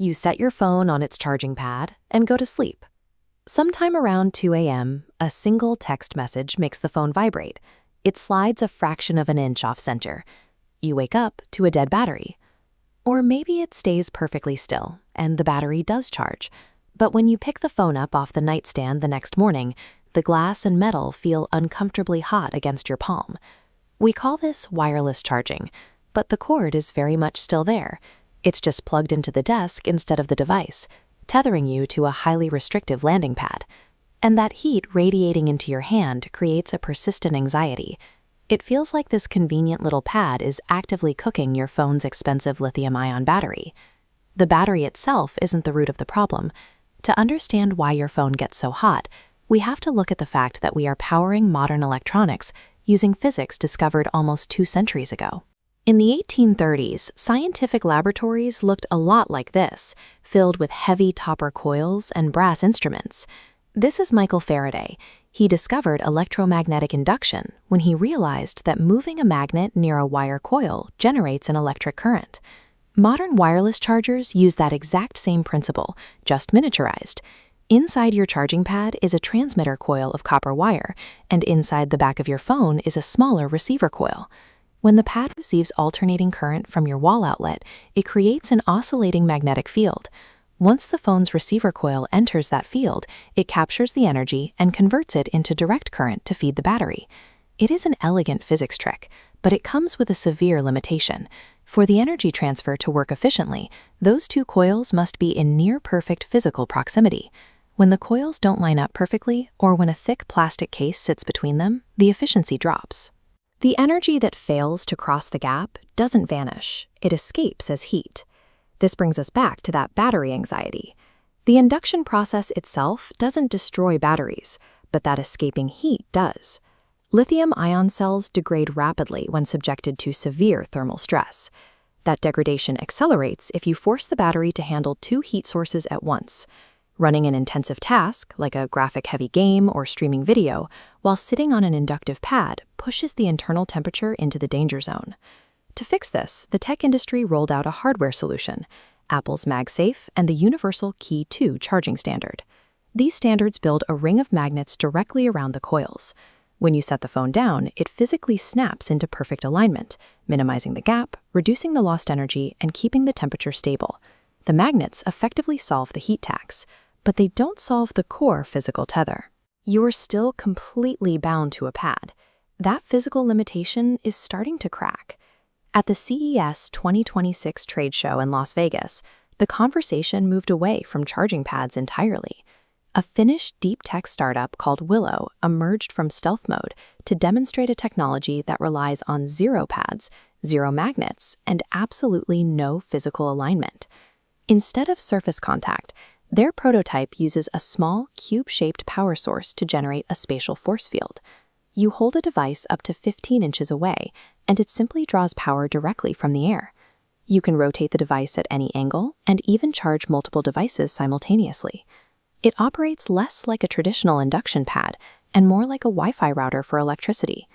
You set your phone on its charging pad and go to sleep. Sometime around 2 a.m., a single text message makes the phone vibrate. It slides a fraction of an inch off center. You wake up to a dead battery. Or maybe it stays perfectly still, and the battery does charge. But when you pick the phone up off the nightstand the next morning, the glass and metal feel uncomfortably hot against your palm. We call this wireless charging, but the cord is very much still there. It's just plugged into the desk instead of the device, tethering you to a highly restrictive landing pad. And that heat radiating into your hand creates a persistent anxiety. It feels like this convenient little pad is actively cooking your phone's expensive lithium-ion battery. The battery itself isn't the root of the problem. To understand why your phone gets so hot, we have to look at the fact that we are powering modern electronics using physics discovered almost 2 centuries ago. In the 1830s, scientific laboratories looked a lot like this, filled with heavy copper coils and brass instruments. This is Michael Faraday. He discovered electromagnetic induction when he realized that moving a magnet near a wire coil generates an electric current. Modern wireless chargers use that exact same principle, just miniaturized. Inside your charging pad is a transmitter coil of copper wire, and inside the back of your phone is a smaller receiver coil. When the pad receives alternating current from your wall outlet, it creates an oscillating magnetic field. Once the phone's receiver coil enters that field, it captures the energy and converts it into direct current to feed the battery. It is an elegant physics trick, but it comes with a severe limitation. For the energy transfer to work efficiently, those two coils must be in near-perfect physical proximity. When the coils don't line up perfectly, or when a thick plastic case sits between them, the efficiency drops. The energy that fails to cross the gap doesn't vanish, it escapes as heat. This brings us back to that battery anxiety. The induction process itself doesn't destroy batteries, but that escaping heat does. Lithium-ion cells degrade rapidly when subjected to severe thermal stress. That degradation accelerates if you force the battery to handle 2 heat sources at once. Running an intensive task, like a graphic-heavy game or streaming video, while sitting on an inductive pad pushes the internal temperature into the danger zone. To fix this, the tech industry rolled out a hardware solution, Apple's MagSafe and the Universal Key 2 charging standard. These standards build a ring of magnets directly around the coils. When you set the phone down, it physically snaps into perfect alignment, minimizing the gap, reducing the lost energy, and keeping the temperature stable. The magnets effectively solve the heat tax, but they don't solve the core physical tether. You are still completely bound to a pad. That physical limitation is starting to crack. At the CES 2026 trade show in Las Vegas, the conversation moved away from charging pads entirely. A Finnish deep tech startup called Willow emerged from stealth mode to demonstrate a technology that relies on 0 pads, 0 magnets, and absolutely no physical alignment. Instead of surface contact, their prototype uses a small, cube-shaped power source to generate a spatial force field. You hold a device up to 15 inches away, and it simply draws power directly from the air. You can rotate the device at any angle and even charge multiple devices simultaneously. It operates less like a traditional induction pad and more like a Wi-Fi router for electricity.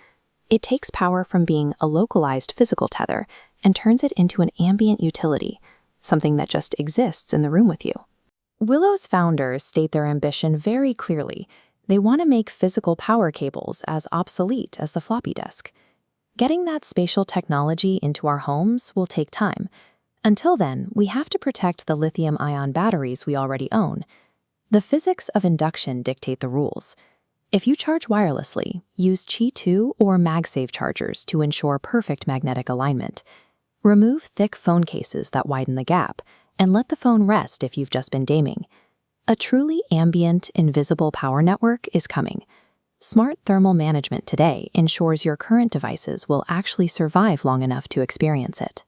It takes power from being a localized physical tether and turns it into an ambient utility, something that just exists in the room with you. Willow's founders state their ambition very clearly. They want to make physical power cables as obsolete as the floppy disk. Getting that spatial technology into our homes will take time. Until then, we have to protect the lithium-ion batteries we already own. The physics of induction dictate the rules. If you charge wirelessly, use Qi 2 or MagSafe chargers to ensure perfect magnetic alignment. Remove thick phone cases that widen the gap, and let the phone rest if you've just been gaming. A truly ambient, invisible power network is coming. Smart thermal management today ensures your current devices will actually survive long enough to experience it.